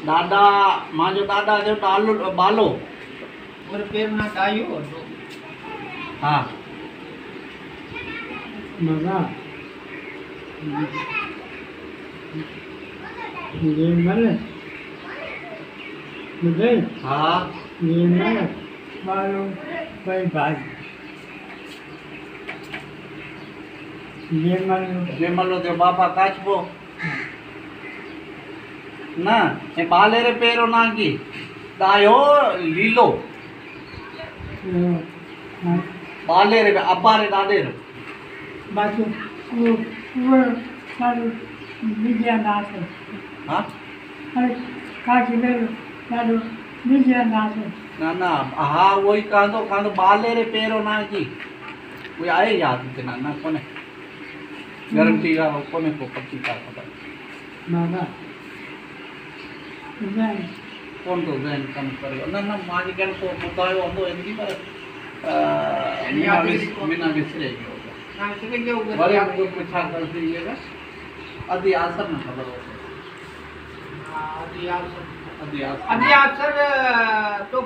दादा मां जो दादा जो टालो बालो और पैर ना डायो तो हाँ बाबा ये मरे मुझे हाँ ये मरे बालों कोई भाई ये मरे जे मलो ते बापा काचबो ना ए बाले रे पेरो नागी दायो लीलो बाले रे अब्बा रे दादे रे बाकी वो सारे विजय नाथ है हाँ अरे काकी ले सारे विजय नाथ है ना ना हाँ वही कांदो बाले रे पेरो नागी वो आए याद थे ना कोने गारंटी का कोने को पक्की का पता बाबा जैन कौन तो जैन कम करे ना माजी कन को बतायो तो एंदी पर बिना विसरे ना से के ऊपर बड़े हमको पूछा कर दीजिएगा अभी आसर ना खबर हो आदि आप अभी आसर अभी आप सर तो